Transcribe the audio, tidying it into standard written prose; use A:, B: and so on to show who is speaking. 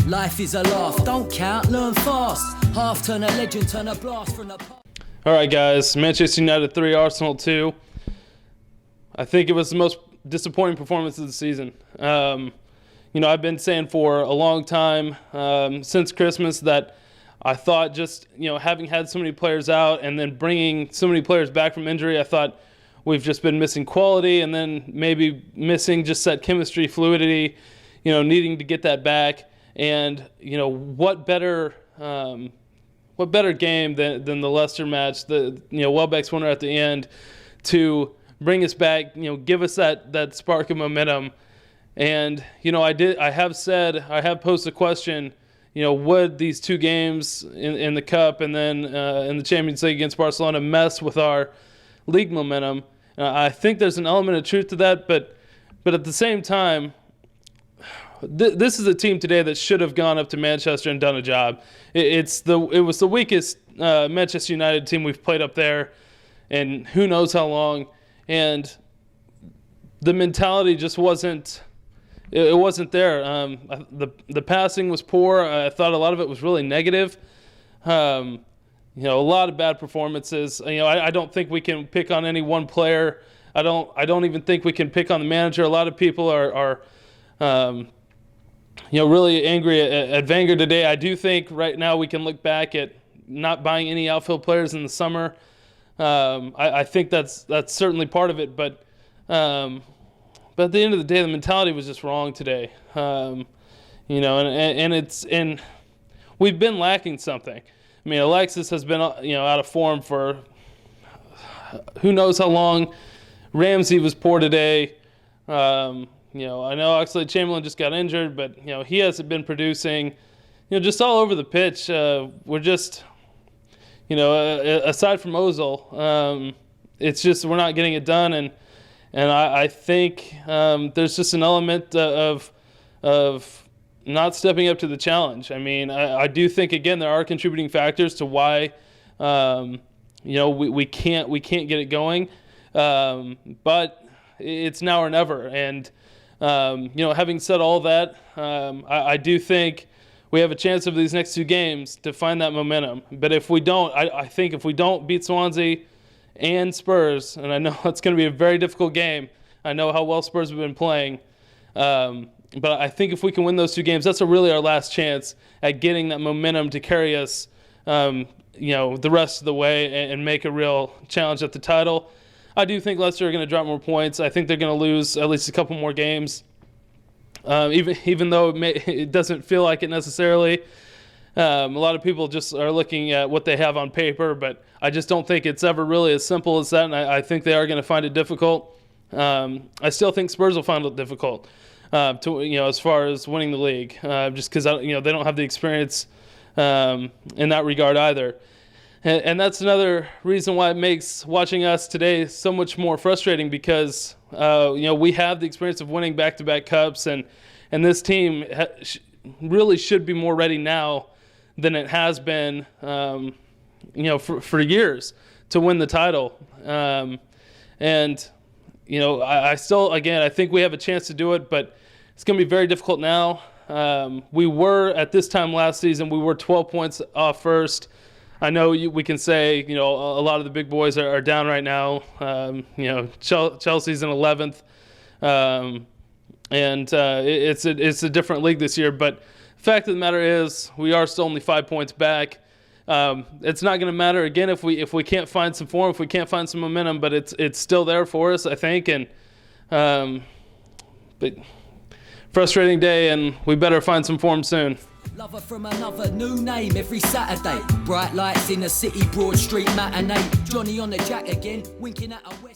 A: Life is a laugh, don't count, learn fast. Half turn a legend, turn a blast from the past.
B: All right, guys. Manchester United 3, Arsenal 2. I think it was the most disappointing performance of the season. I've been saying for a long time, since Christmas, that I thought just, having had so many players out and then bringing so many players back from injury, I thought we've just been missing quality and then maybe missing just that chemistry, fluidity, needing to get that back. And, what better game than the Leicester match, the Welbeck's winner at the end, to bring us back, give us that spark of momentum. And, I have posed a question, would these two games in the Cup and then in the Champions League against Barcelona mess with our league momentum? I think there's an element of truth to that, but at the same time, this is a team today that should have gone up to Manchester and done a job. It was the weakest Manchester United team we've played up there, and who knows how long. And the mentality just wasn't. It wasn't there. The passing was poor. I thought a lot of it was really negative. A lot of bad performances. I don't think we can pick on any one player. I don't even think we can pick on the manager. A lot of people are really angry at Wenger today. I do think right now we can look back at not buying any outfield players in the summer. I think that's certainly part of it, but at the end of the day, the mentality was just wrong today. And we've been lacking something. I mean, Alexis has been out of form for who knows how long. Ramsey was poor today. I know Oxlade-Chamberlain just got injured, but he hasn't been producing. Just all over the pitch. We're just, aside from Ozil, it's just we're not getting it done, and I think there's just an element of not stepping up to the challenge. I mean, I do think again there are contributing factors to why we can't get it going, but it's now or never. And having said all that, I do think we have a chance of these next two games to find that momentum. But if we don't, I think if we don't beat Swansea and Spurs, and I know it's going to be a very difficult game. I know how well Spurs have been playing. But I think if we can win those two games, that's really our last chance at getting that momentum to carry us, the rest of the way and make a real challenge at the title. I do think Leicester are going to drop more points. I think they're going to lose at least a couple more games, even though it doesn't feel like it necessarily. A lot of people just are looking at what they have on paper, but I just don't think it's ever really as simple as that, and I think they are going to find it difficult. I still think Spurs will find it difficult as far as winning the league, just because they don't have the experience in that regard either. And that's another reason why it makes watching us today so much more frustrating, because we have the experience of winning back-to-back cups, and this team really should be more ready now than it has been, for years to win the title. I still, again, I think we have a chance to do it, but it's going to be very difficult now. We were, at this time last season, we were 12 points off first. I know we can say, a lot of the big boys are down right now. Chelsea's in 11th. It's a different league this year, but the fact of the matter is we are still only 5 points back. It's not going to matter again if we can't find some form, if we can't find some momentum, but it's still there for us, I think. And but frustrating day, and we better find some form soon.
A: Lover from another, new name every Saturday. Bright lights in the city, Broad Street matinee. Johnny on the jack again, winking at a West.